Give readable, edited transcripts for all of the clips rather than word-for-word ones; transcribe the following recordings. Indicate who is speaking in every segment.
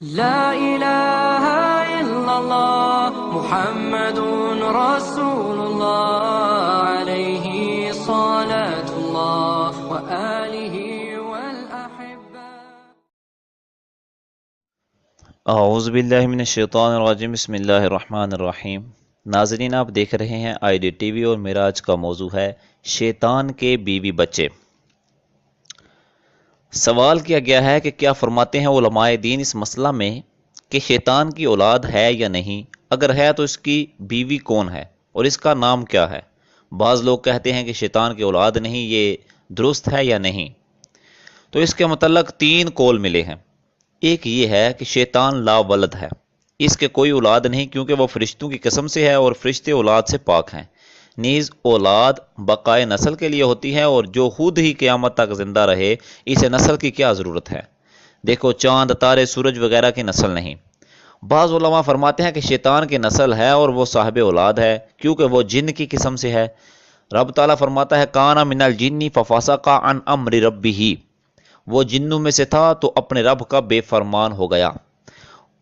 Speaker 1: لا إله إلا الله محمد رسول الله عليه صلاة الله وآله والأحبة.
Speaker 2: اعوذ باللہ من الشیطان الرجیم، بسم اللہ الرحمن الرحیم۔ ناظرین، آپ دیکھ رہے ہیں آئی ڈی ٹی وی اور میرا آج کا موضوع ہے شیطان کے بیوی بچے۔ سوال کیا گیا ہے کہ کیا فرماتے ہیں علماء دین اس مسئلہ میں کہ شیطان کی اولاد ہے یا نہیں، اگر ہے تو اس کی بیوی کون ہے اور اس کا نام کیا ہے؟ بعض لوگ کہتے ہیں کہ شیطان کی اولاد نہیں، یہ درست ہے یا نہیں؟ تو اس کے متعلق تین قول ملے ہیں۔ ایک یہ ہے کہ شیطان لا ولد ہے، اس کے کوئی اولاد نہیں کیونکہ وہ فرشتوں کی قسم سے ہے اور فرشتے اولاد سے پاک ہیں۔ نیز اولاد بقائے نسل کے لیے ہوتی ہے، اور جو خود ہی قیامت تک زندہ رہے اسے نسل کی کیا ضرورت ہے؟ دیکھو، چاند، تارے، سورج وغیرہ کی نسل نہیں۔ بعض علماء فرماتے ہیں کہ شیطان کی نسل ہے اور وہ صاحب اولاد ہے کیونکہ وہ جن کی قسم سے ہے۔ رب تعالیٰ فرماتا ہے کانا من الجن ففسق عن امر ربہ، وہ جنوں میں سے تھا تو اپنے رب کا بے فرمان ہو گیا۔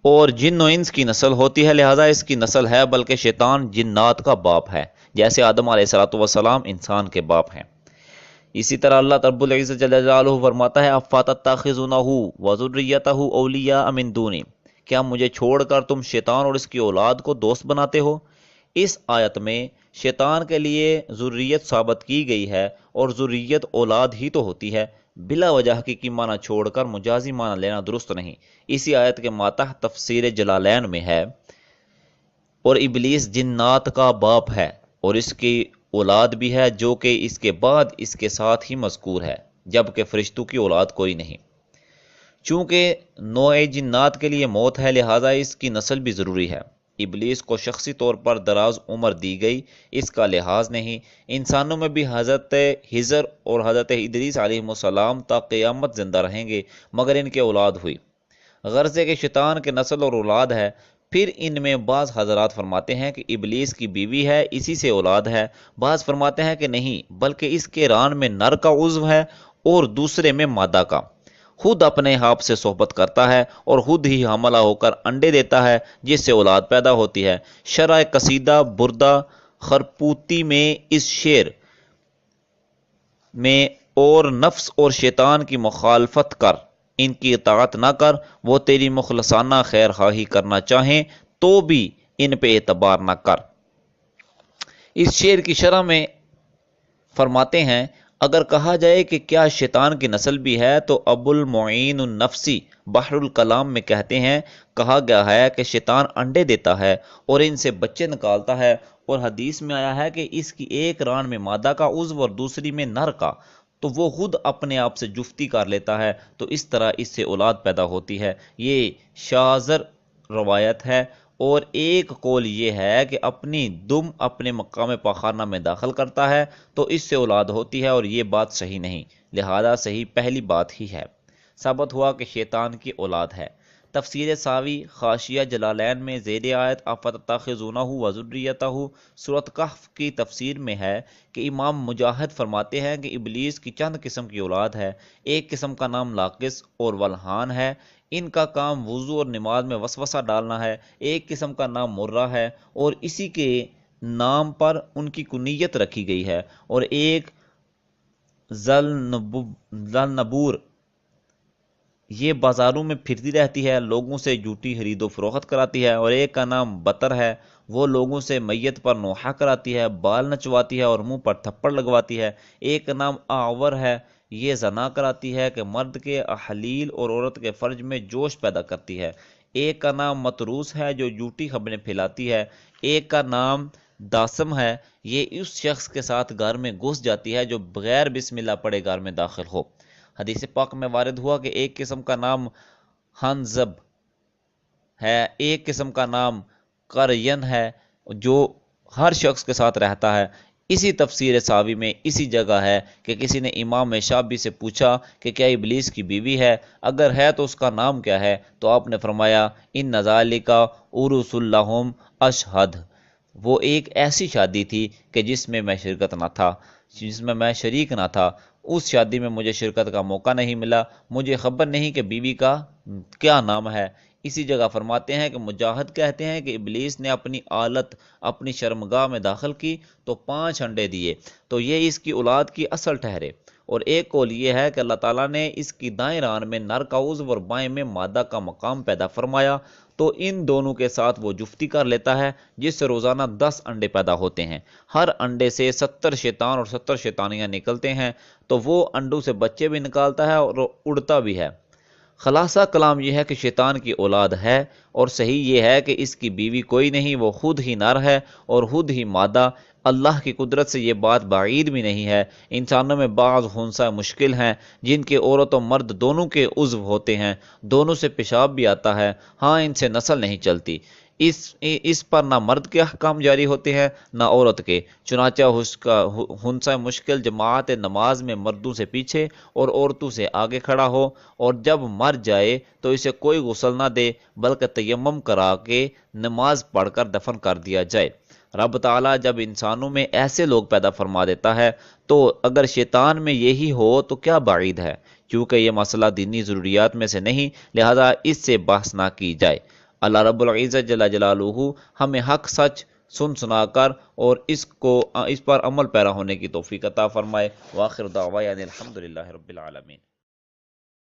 Speaker 2: اور جن و انس کی نسل ہوتی ہے، لہذا اس کی نسل ہے، بلکہ شیطان جنات کا باپ ہے، جیسے آدم علیہ السلام انسان کے باپ ہیں۔ اسی طرح اللہ رب العزت جل جلالہ فرماتا ہے افتتخذونہ وذریتہ اولیاء من دونی، کیا مجھے چھوڑ کر تم شیطان اور اس کی اولاد کو دوست بناتے ہو؟ اس آیت میں شیطان کے لیے ذریت ثابت کی گئی ہے، اور ذریت اولاد ہی تو ہوتی ہے، بلا وجہ حقیقی معنی چھوڑ کر مجازی معنی لینا درست نہیں۔ اسی آیت کے ماتحت تفسیر جلالین میں ہے اور ابلیس جنات کا باپ ہے اور اس کی اولاد بھی ہے جو کہ اس کے بعد اس کے ساتھ ہی مذکور ہے، جبکہ فرشتوں کی اولاد کوئی نہیں۔ چونکہ نوع جنات کے لیے موت ہے، لہذا اس کی نسل بھی ضروری ہے۔ ابلیس کو شخصی طور پر دراز عمر دی گئی، اس کا لحاظ نہیں۔ انسانوں میں بھی حضرت خضر اور حضرت ادریس علیہ السلام تا قیامت زندہ رہیں گے، مگر ان کے اولاد ہوئی۔ غرض ہے کہ شیطان کے نسل اور اولاد ہے۔ پھر ان میں بعض حضرات فرماتے ہیں کہ ابلیس کی بیوی ہے، اسی سے اولاد ہے۔ بعض فرماتے ہیں کہ نہیں، بلکہ اس کے ران میں نر کا عضو ہے اور دوسرے میں مادہ کا۔ خود اپنے آپ سے صحبت کرتا ہے اور خود ہی حاملہ ہو کر انڈے دیتا ہے، جس سے اولاد پیدا ہوتی ہے۔ شرح قصیدہ بردہ خرپوتی میں اس شعر میں اور نفس اور شیطان کی مخالفت کر، ان کی اطاعت نہ کر، وہ تیری مخلصانہ خیر خواہی کرنا چاہیں تو بھی ان پہ اعتبار نہ کر۔ اس شعر کی شرح میں فرماتے ہیں اگر کہا جائے کہ کیا شیطان کی نسل بھی ہے تو ابو المعین النفسی بحر الکلام میں کہتے ہیں کہا گیا ہے کہ شیطان انڈے دیتا ہے اور ان سے بچے نکالتا ہے، اور حدیث میں آیا ہے کہ اس کی ایک ران میں مادہ کا عضو اور دوسری میں نر کا، تو وہ خود اپنے آپ سے جفتی کر لیتا ہے، تو اس طرح اس سے اولاد پیدا ہوتی ہے۔ یہ شاذر روایت ہے۔ اور ایک قول یہ ہے کہ اپنی دم اپنے مقام پاخانہ میں داخل کرتا ہے تو اس سے اولاد ہوتی ہے، اور یہ بات صحیح نہیں، لہذا صحیح پہلی بات ہی ہے۔ ثابت ہوا کہ شیطان کی اولاد ہے۔ تفسیر ساوی حاشیہ جلالین میں زیر آیت افتتخذونہ وذریتہ سورۃ کہف کی تفسیر میں ہے کہ امام مجاہد فرماتے ہیں کہ ابلیس کی چند قسم کی اولاد ہے۔ ایک قسم کا نام لاقص اور ولحان ہے، ان کا کام وضو اور نماز میں وسوسہ ڈالنا ہے۔ ایک قسم کا نام مرہ ہے اور اسی کے نام پر ان کی کنیت رکھی گئی ہے، اور ایک ذلنبور، یہ بازاروں میں پھرتی رہتی ہے، لوگوں سے جھوٹی خرید و فروخت کراتی ہے، اور ایک کا نام بطر ہے، وہ لوگوں سے میت پر نوحہ کراتی ہے، بال نچواتی ہے اور منہ پر تھپڑ لگواتی ہے۔ ایک کا نام آور ہے، یہ زنا کراتی ہے کہ مرد کے احلیل اور عورت کے فرج میں جوش پیدا کرتی ہے۔ ایک کا نام متروس ہے جو جھوٹی خبریں پھیلاتی ہے۔ ایک کا نام داسم ہے، یہ اس شخص کے ساتھ گھر میں گھس جاتی ہے جو بغیر بسم اللہ پڑھے گھر میں داخل ہو۔ حدیث پاک میں وارد ہوا کہ ایک قسم کا نام حنزب ہے، ایک قسم کا نام قرین ہے جو ہر شخص کے ساتھ رہتا ہے۔ اسی تفسیر ساوی میں اسی جگہ ہے کہ کسی نے امام شابی سے پوچھا کہ کیا ابلیس کی بیوی ہے، اگر ہے تو اس کا نام کیا ہے؟ تو آپ نے فرمایا ان ذالک عرس لہم اشہد، وہ ایک ایسی شادی تھی کہ جس میں میں شرکت نہ تھا، جس میں میں شریک نہ تھا، اس شادی میں مجھے شرکت کا موقع نہیں ملا، مجھے خبر نہیں کہ بیوی کا کیا نام ہے۔ اسی جگہ فرماتے ہیں کہ مجاہد کہتے ہیں کہ ابلیس نے اپنی آلت اپنی شرمگاہ میں داخل کی تو 5 انڈے دیے، تو یہ اس کی اولاد کی اصل ٹھہرے۔ اور ایک قول یہ ہے کہ اللہ تعالیٰ نے اس کی دائیں ران میں نر کا عضو اور بائیں میں مادہ کا مقام پیدا فرمایا، تو ان دونوں کے ساتھ وہ جفتی کر لیتا ہے، جس سے روزانہ 10 انڈے پیدا ہوتے ہیں۔ ہر انڈے سے 70 شیطان اور 70 شیطانیاں نکلتے ہیں، تو وہ انڈوں سے بچے بھی نکالتا ہے اور اڑتا بھی ہے۔ خلاصہ کلام یہ ہے کہ شیطان کی اولاد ہے، اور صحیح یہ ہے کہ اس کی بیوی کوئی نہیں، وہ خود ہی نر ہے اور خود ہی مادہ۔ اللہ کی قدرت سے یہ بات بعید بھی نہیں ہے۔ انسانوں میں بعض خنثی مشکل ہیں جن کے عورت و مرد دونوں کے عضو ہوتے ہیں، دونوں سے پیشاب بھی آتا ہے، ہاں ان سے نسل نہیں چلتی۔ اس پر نہ مرد کے احکام جاری ہوتے ہیں نہ عورت کے، چنانچہ خنثی مشکل جماعت نماز میں مردوں سے پیچھے اور عورتوں سے آگے کھڑا ہو، اور جب مر جائے تو اسے کوئی غسل نہ دے بلکہ تیمم کرا کے نماز پڑھ کر دفن کر دیا جائے۔ رب تعالیٰ جب انسانوں میں ایسے لوگ پیدا فرما دیتا ہے تو اگر شیطان میں یہی ہو تو کیا بعید ہے، کیونکہ یہ مسئلہ دینی ضروریات میں سے نہیں، لہذا اس سے بحث نہ کی جائے۔ اللہ رب العزت جل جلالہ ہمیں حق سچ سنا کر اور اس پر عمل پیرا ہونے کی توفیق عطا فرمائے۔ وآخر دعوانا الحمدللہ رب العالمین۔